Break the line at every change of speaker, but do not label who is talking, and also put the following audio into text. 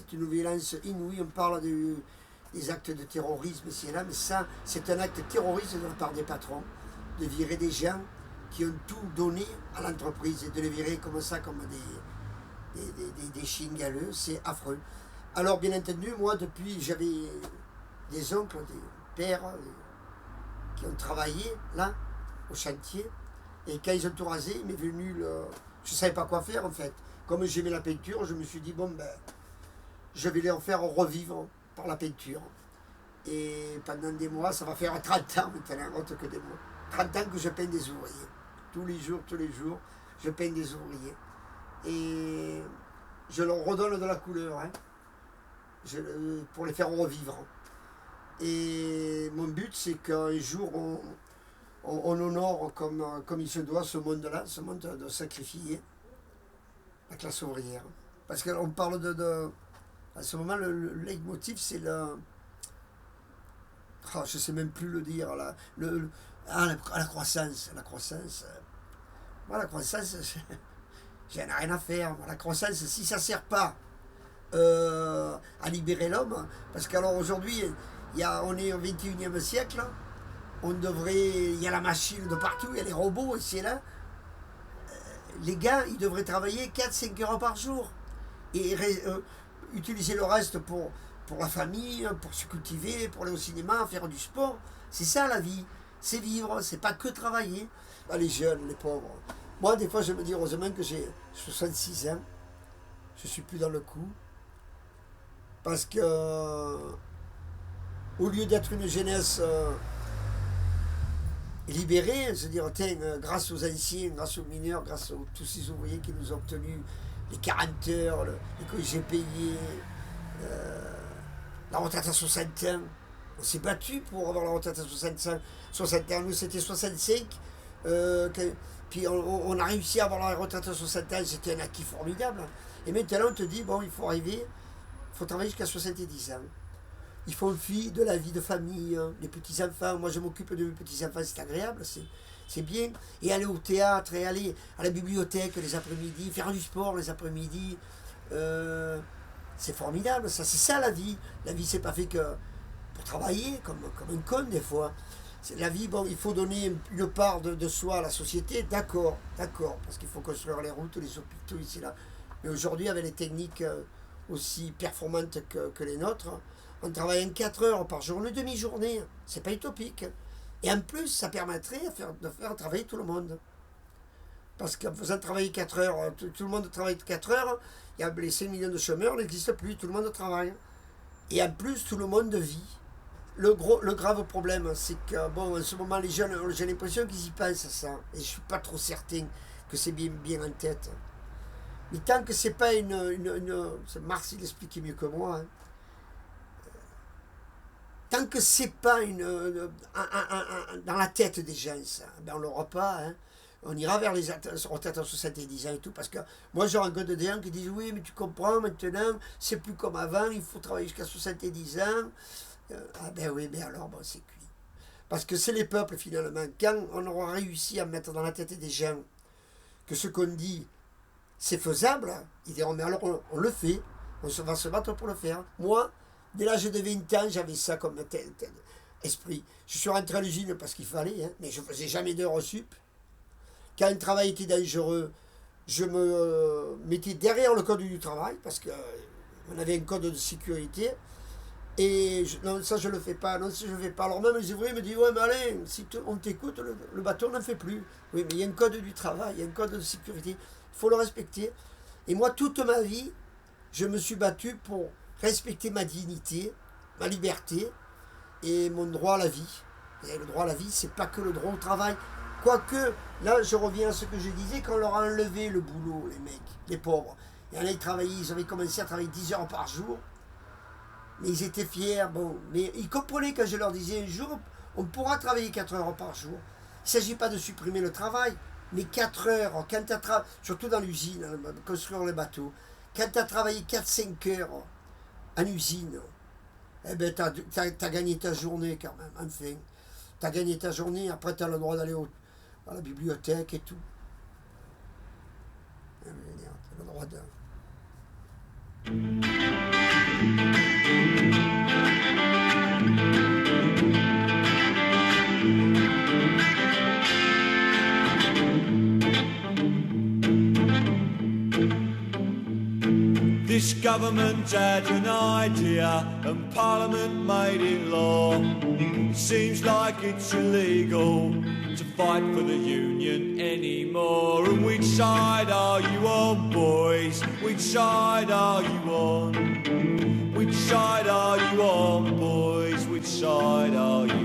c'est une violence inouïe. On parle des actes de terrorisme ici et là, mais ça, c'est un acte terroriste de la part des patrons, de virer des gens qui ont tout donné à l'entreprise et de les virer comme ça, comme des chiens galeux, c'est affreux. Alors, bien entendu, moi, depuis, j'avais des oncles, des pères qui ont travaillé là, au chantier, et quand ils ont tout rasé, il m'est venu le... Je ne savais pas quoi faire en fait. Comme j'aimais la peinture, je me suis dit, bon ben, je vais les faire revivre par la peinture. Et pendant des mois, ça va faire 30 ans maintenant, autre que des mois. 30 ans que je peins des ouvriers. Tous les jours, je peins des ouvriers. Et je leur redonne de la couleur, hein, pour les faire revivre. Et mon but, c'est qu'un jour, on honore comme il se doit ce monde-là, ce monde de sacrifier la classe ouvrière. Parce qu'on parle à ce moment, le leitmotiv, c'est le... Oh, je ne sais même plus le dire. La croissance. La croissance. Moi, la croissance, j'en ai rien à faire. La croissance, si ça ne sert pas à libérer l'homme, parce qu'alors aujourd'hui, on est au 21e siècle, il y a la machine de partout, il y a les robots ici et là. Les gars, ils devraient travailler 4-5 heures par jour et utiliser le reste pour la famille, pour se cultiver, pour aller au cinéma, faire du sport. C'est ça la vie, c'est vivre, c'est pas que travailler. Ah, les jeunes, les pauvres. Moi, des fois, je me dis heureusement que j'ai 66 ans, je suis plus dans le coup, parce que au lieu d'être une jeunesse libérés, se dire, tiens, grâce aux anciens, grâce aux mineurs, grâce à tous ces ouvriers qui nous ont obtenu les 40 heures, les congés payés, la retraite à 60 ans. On s'est battu pour avoir la retraite à 60 ans. Nous, c'était 65. Puis on a réussi à avoir la retraite à 60 ans. C'était un acquis formidable. Et maintenant, on te dit, bon, il faut travailler jusqu'à 70 ans. Il faut fuir de la vie de famille, les petits-enfants. Moi, je m'occupe de mes petits-enfants, c'est agréable, c'est bien. Et aller au théâtre, et aller à la bibliothèque les après-midi, faire du sport les après-midi, c'est formidable, ça. C'est ça la vie. La vie, c'est pas fait que pour travailler, comme un con des fois. La vie, bon, il faut donner une part de soi à la société, d'accord, parce qu'il faut construire les routes, les hôpitaux ici, là. Mais aujourd'hui, avec les techniques aussi performantes que les nôtres, on travaille en 4 heures par jour, une demi-journée, c'est pas utopique. Et en plus, ça permettrait de faire travailler tout le monde. Parce qu'en faisant travailler 4 heures, tout le monde travaille 4 heures, il y a les 5 millions de chômeurs, n'existe plus, tout le monde travaille. Et en plus, tout le monde vit. Le grave problème, c'est que, bon, en ce moment, les jeunes, j'ai l'impression qu'ils y pensent à ça. Et je suis pas trop certain que c'est bien en tête. Mais tant que c'est pas Marx, il expliquait mieux que moi, hein. Tant que c'est pas dans la tête des gens, ça, ben on l'aura pas, hein. On ira vers les retraites à 70 ans et tout, parce que moi je rencontre des gens qui disent oui, mais tu comprends, maintenant, c'est plus comme avant, il faut travailler jusqu'à 70 ans. Ah ben oui, mais alors, bon, c'est cuit. Parce que c'est les peuples, finalement. Quand on aura réussi à mettre dans la tête des gens que ce qu'on dit, c'est faisable, ils diront, mais alors on le fait, on va se battre pour le faire. Moi, dès l'âge de 20 ans, j'avais ça comme esprit. Je suis rentré à l'usine parce qu'il fallait, hein, mais je ne faisais jamais d'heures sup. Quand un travail était dangereux, je me mettais derrière le code du travail parce qu'on avait un code de sécurité. Et non, ça je ne le fais pas, non, ça je ne le fais pas. Alors même les ouvriers me disent, ouais, mais allez, si on t'écoute, le bateau n'en fait plus. Oui, mais il y a un code du travail, il y a un code de sécurité, il faut le respecter. Et moi, toute ma vie, je me suis battu pour respecter ma dignité, ma liberté et mon droit à la vie. Et le droit à la vie, c'est pas que le droit au travail. Quoique, là, je reviens à ce que je disais, quand on leur a enlevé le boulot, les mecs, les pauvres. Et là, ils avaient commencé à travailler 10 heures par jour. Mais ils étaient fiers, bon. Mais ils comprenaient quand je leur disais un jour, on pourra travailler 4 heures par jour. Il ne s'agit pas de supprimer le travail, mais 4 heures, quand tu as surtout dans l'usine, construire les bateaux, quand tu as travaillé 4-5 heures en usine, eh ben tu as gagné ta journée quand même, enfin. Tu as gagné ta journée, après tu as le droit d'aller à la bibliothèque et tout. Tu as le droit de...
British government had an idea and Parliament made it law. Seems like it's illegal to fight for the Union anymore. And which side are you on, boys? Which side are you on? Which side are you on, boys? Which side are you